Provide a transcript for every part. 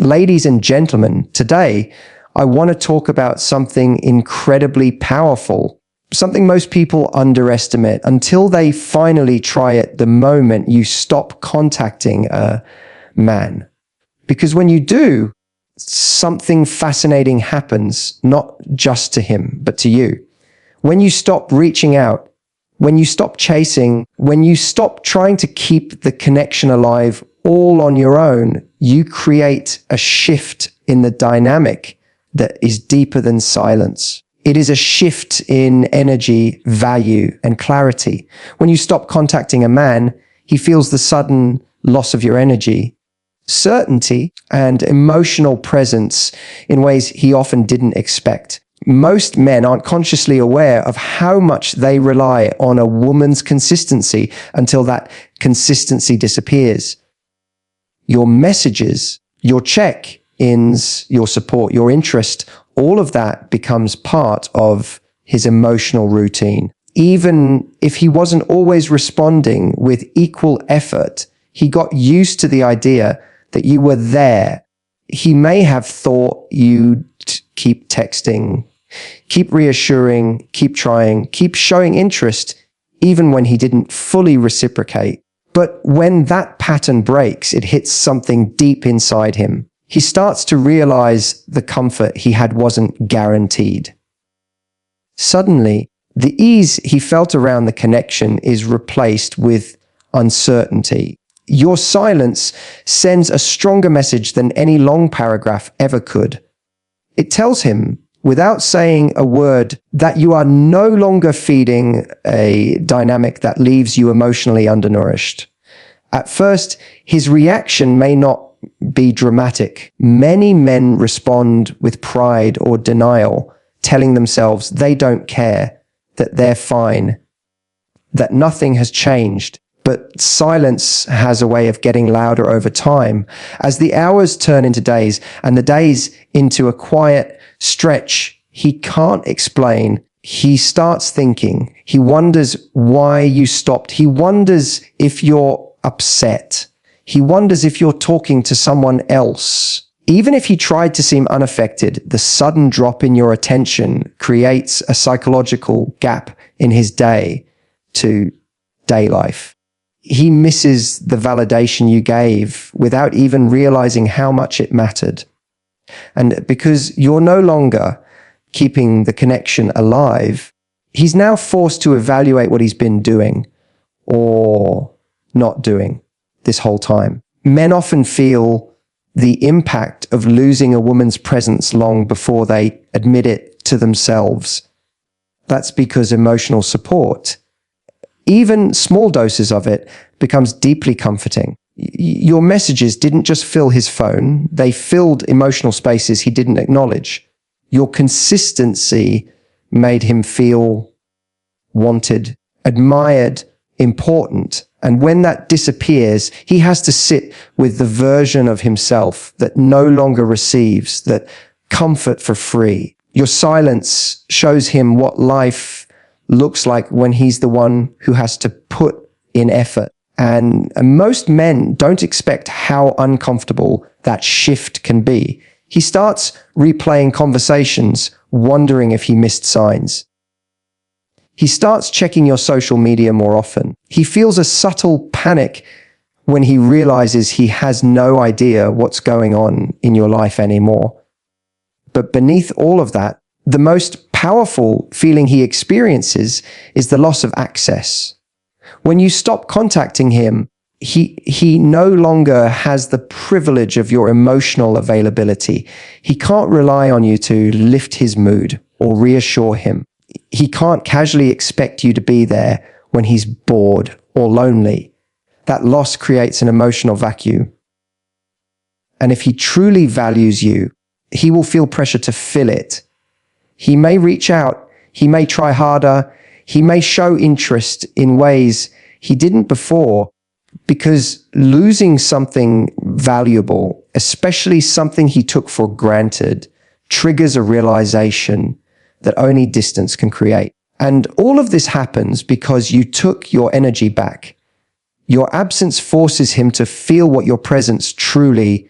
Ladies and gentlemen, today I want to talk about something incredibly powerful, something most people underestimate until they finally try it the moment you stop contacting a man. Because when you do, something fascinating happens, not just to him, but to you. When you stop reaching out, when you stop chasing, when you stop trying to keep the connection alive all on your own, you create a shift in the dynamic that is deeper than silence. It is a shift in energy, value, and clarity. When you stop contacting a man, he feels the sudden loss of your energy, certainty, and emotional presence in ways he often didn't expect. Most men aren't consciously aware of how much they rely on a woman's consistency until that consistency disappears. Your messages, your check-ins, your support, your interest, all of that becomes part of his emotional routine. Even if he wasn't always responding with equal effort, he got used to the idea that you were there. He may have thought you'd keep texting, keep reassuring, keep trying, keep showing interest, even when he didn't fully reciprocate. But when that pattern breaks, it hits something deep inside him. He starts to realize the comfort he had wasn't guaranteed. Suddenly, the ease he felt around the connection is replaced with uncertainty. Your silence sends a stronger message than any long paragraph ever could. It tells him, without saying a word, that you are no longer feeding a dynamic that leaves you emotionally undernourished. At first, his reaction may not be dramatic. Many men respond with pride or denial, telling themselves they don't care, that they're fine, that nothing has changed. But silence has a way of getting louder over time. As the hours turn into days and the days into a quiet stretch he can't explain, he starts thinking. He wonders why you stopped. He wonders if you're upset. He wonders if you're talking to someone else. Even if he tried to seem unaffected, the sudden drop in your attention creates a psychological gap in his day to day life. He misses the validation you gave without even realizing how much it mattered. And because you're no longer keeping the connection alive, he's now forced to evaluate what he's been doing or not doing this whole time. Men often feel the impact of losing a woman's presence long before they admit it to themselves. That's because emotional support, even small doses of it, becomes deeply comforting. Your messages didn't just fill his phone, they filled emotional spaces he didn't acknowledge. Your consistency made him feel wanted, admired, important. And when that disappears, he has to sit with the version of himself that no longer receives that comfort for free. Your silence shows him what life looks like when he's the one who has to put in effort. And most men don't expect how uncomfortable that shift can be. He starts replaying conversations, wondering if he missed signs. He starts checking your social media more often. He feels a subtle panic when he realizes he has no idea what's going on in your life anymore. But beneath all of that, the most powerful feeling he experiences is the loss of access. When you stop contacting him, he no longer has the privilege of your emotional availability. He can't rely on you to lift his mood or reassure him. He can't casually expect you to be there when he's bored or lonely. That loss creates an emotional vacuum. And if he truly values you, he will feel pressure to fill it. He may reach out, he may try harder, he may show interest in ways he didn't before, because losing something valuable, especially something he took for granted, triggers a realization that only distance can create. And all of this happens because you took your energy back. Your absence forces him to feel what your presence truly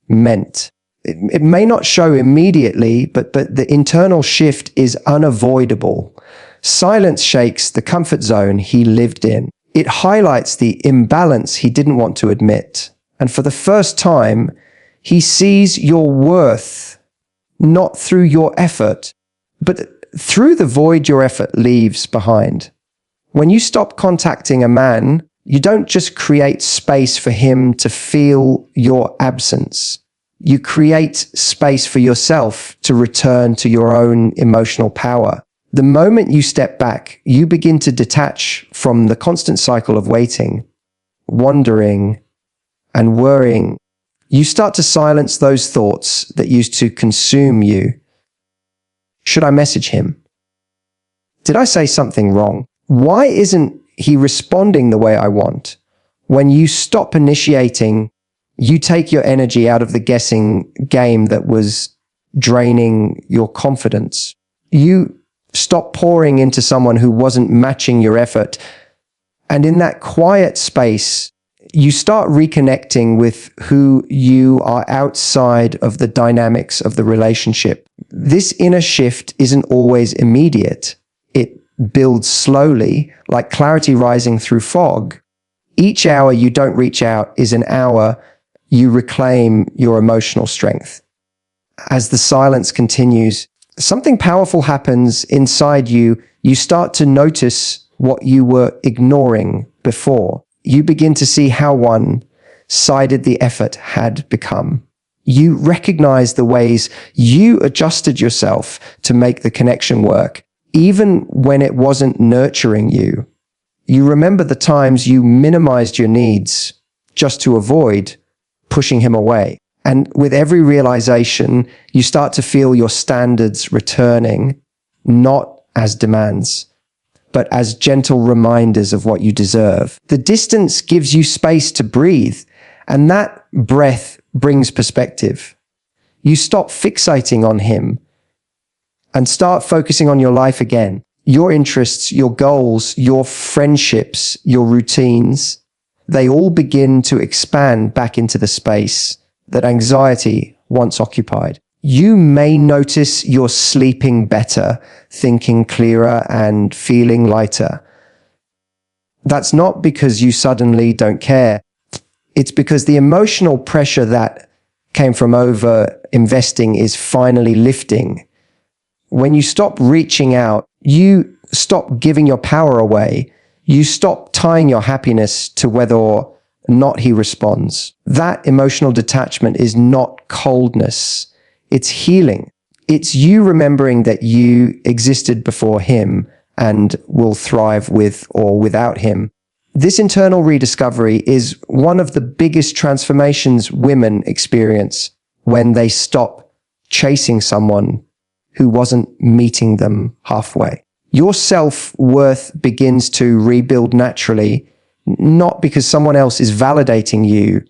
meant. It may not show immediately, but the internal shift is unavoidable. Silence shakes the comfort zone he lived in. It highlights the imbalance he didn't want to admit. And for the first time, he sees your worth not through your effort, but through the void your effort leaves behind. When you stop contacting a man, you don't just create space for him to feel your absence. You create space for yourself to return to your own emotional power. The moment you step back, you begin to detach from the constant cycle of waiting, wondering, and worrying. You start to silence those thoughts that used to consume you. Should I message him? Did I say something wrong? Why isn't he responding the way I want? When you stop initiating, you take your energy out of the guessing game that was draining your confidence. You stop pouring into someone who wasn't matching your effort. And in that quiet space, you start reconnecting with who you are outside of the dynamics of the relationship. This inner shift isn't always immediate. It builds slowly, like clarity rising through fog. Each hour you don't reach out is an hour you reclaim your emotional strength. As the silence continues, something powerful happens inside you. You start to notice what you were ignoring before. You begin to see how one-sided the effort had become. You recognize the ways you adjusted yourself to make the connection work, even when it wasn't nurturing you. You remember the times you minimized your needs just to avoid pushing him away. And with every realization, you start to feel your standards returning, not as demands, but as gentle reminders of what you deserve. The distance gives you space to breathe, and that breath brings perspective. You stop fixating on him and start focusing on your life again, your interests, your goals, your friendships, your routines. They all begin to expand back into the space that anxiety once occupied. You may notice you're sleeping better, thinking clearer, and feeling lighter. That's not because you suddenly don't care. It's because the emotional pressure that came from over-investing is finally lifting. When you stop reaching out, you stop giving your power away. You stop tying your happiness to whether or not he responds. That emotional detachment is not coldness. It's healing. It's you remembering that you existed before him and will thrive with or without him. This internal rediscovery is one of the biggest transformations women experience when they stop chasing someone who wasn't meeting them halfway. Your self-worth begins to rebuild naturally, not because someone else is validating you,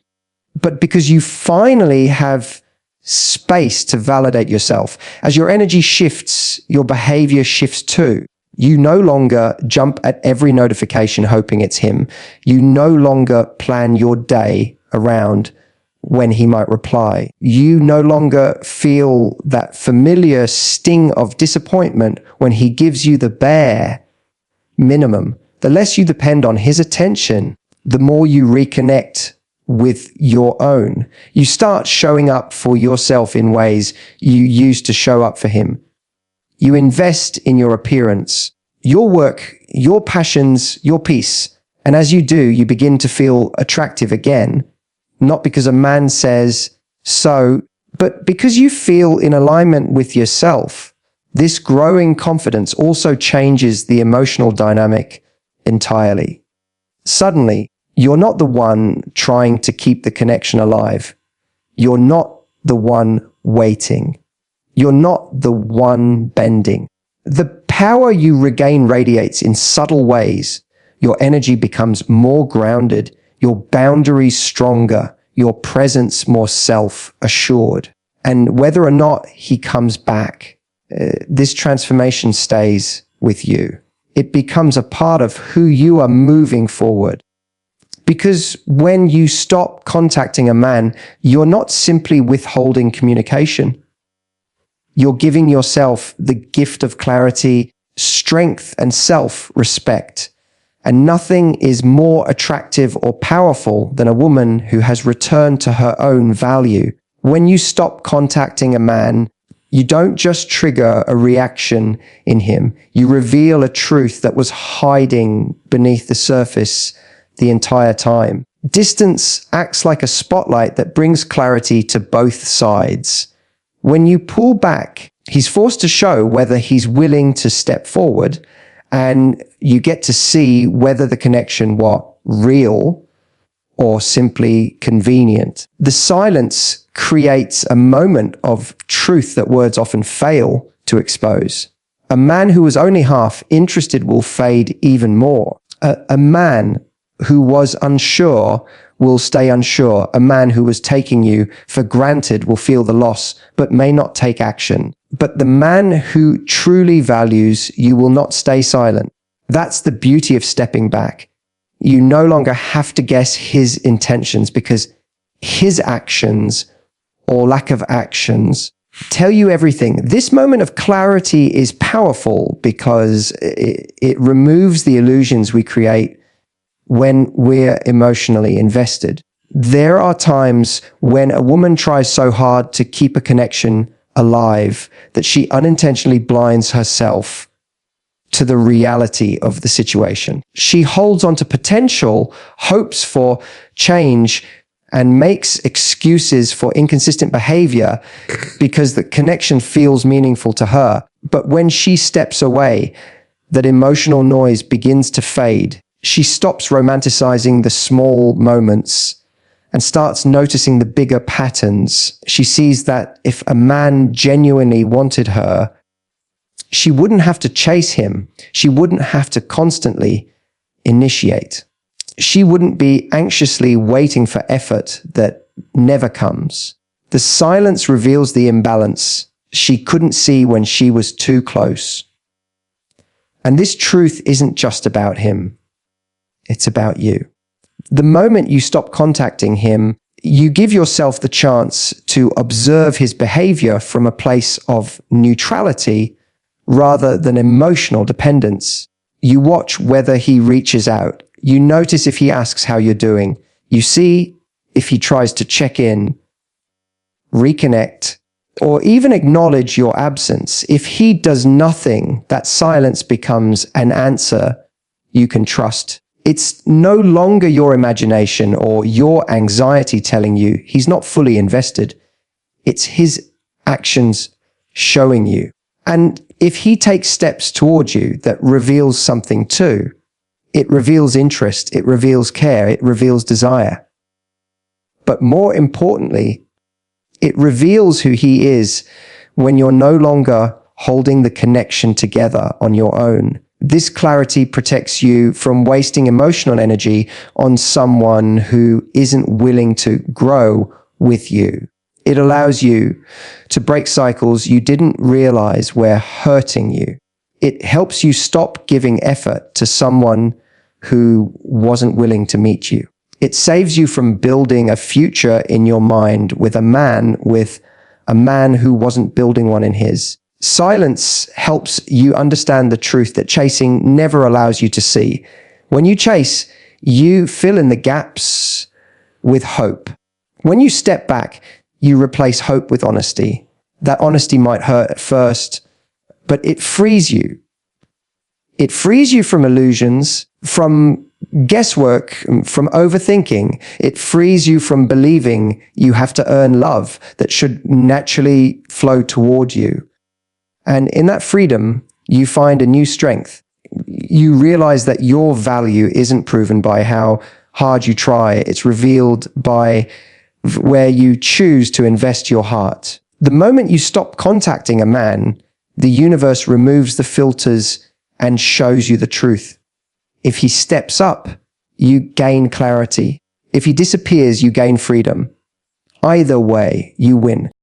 but because you finally have space to validate yourself. As your energy shifts, your behavior shifts too. You no longer jump at every notification hoping it's him. You no longer plan your day around when he might reply. You no longer feel that familiar sting of disappointment when he gives you the bare minimum. The less you depend on his attention, the more you reconnect with your own. You start showing up for yourself in ways you used to show up for him. You invest in your appearance, your work, your passions, your peace. And as you do, you begin to feel attractive again, not because a man says so, but because you feel in alignment with yourself. This growing confidence also changes the emotional dynamic entirely. Suddenly, you're not the one trying to keep the connection alive. You're not the one waiting. You're not the one bending. The power you regain radiates in subtle ways. Your energy becomes more grounded, your boundaries stronger, your presence more self-assured. And whether or not he comes back, this transformation stays with you. It becomes a part of who you are moving forward. Because when you stop contacting a man, you're not simply withholding communication. You're giving yourself the gift of clarity, strength, and self-respect. And nothing is more attractive or powerful than a woman who has returned to her own value. When you stop contacting a man, you don't just trigger a reaction in him. You reveal a truth that was hiding beneath the surface the entire time. Distance acts like a spotlight that brings clarity to both sides. When you pull back, he's forced to show whether he's willing to step forward, and you get to see whether the connection was real or simply convenient. The silence creates a moment of truth that words often fail to expose. A man who was only half interested will fade even more. A man who was unsure will stay unsure. A man who was taking you for granted will feel the loss, but may not take action. But the man who truly values you will not stay silent. That's the beauty of stepping back. You no longer have to guess his intentions, because his actions or lack of actions tell you everything. This moment of clarity is powerful because it removes the illusions we create when we're emotionally invested. There are times when a woman tries so hard to keep a connection alive that she unintentionally blinds herself to the reality of the situation. She holds on to potential, hopes for change, and makes excuses for inconsistent behavior because the connection feels meaningful to her. But when she steps away, that emotional noise begins to fade. She stops romanticizing the small moments and starts noticing the bigger patterns. She sees that if a man genuinely wanted her, she wouldn't have to chase him. She wouldn't have to constantly initiate. She wouldn't be anxiously waiting for effort that never comes. The silence reveals the imbalance she couldn't see when she was too close. And this truth isn't just about him. It's about you. The moment you stop contacting him, you give yourself the chance to observe his behavior from a place of neutrality rather than emotional dependence. You watch whether he reaches out. You notice if he asks how you're doing. You see if he tries to check in, reconnect, or even acknowledge your absence. If he does nothing, that silence becomes an answer you can trust. It's no longer your imagination or your anxiety telling you he's not fully invested. It's his actions showing you. And if he takes steps towards you that reveals something too, it reveals interest, it reveals care, it reveals desire. But more importantly, it reveals who he is when you're no longer holding the connection together on your own. This clarity protects you from wasting emotional energy on someone who isn't willing to grow with you. It allows you to break cycles you didn't realize were hurting you. It helps you stop giving effort to someone who wasn't willing to meet you. It saves you from building a future in your mind with a man who wasn't building one in his. Silence helps you understand the truth that chasing never allows you to see. When you chase, you fill in the gaps with hope. When you step back, you replace hope with honesty. That honesty might hurt at first, but it frees you. It frees you from illusions, from guesswork, from overthinking. It frees you from believing you have to earn love that should naturally flow toward you. And in that freedom, you find a new strength. You realize that your value isn't proven by how hard you try. It's revealed by where you choose to invest your heart. The moment you stop contacting a man, the universe removes the filters and shows you the truth. If he steps up, you gain clarity. If he disappears, you gain freedom. Either way, you win.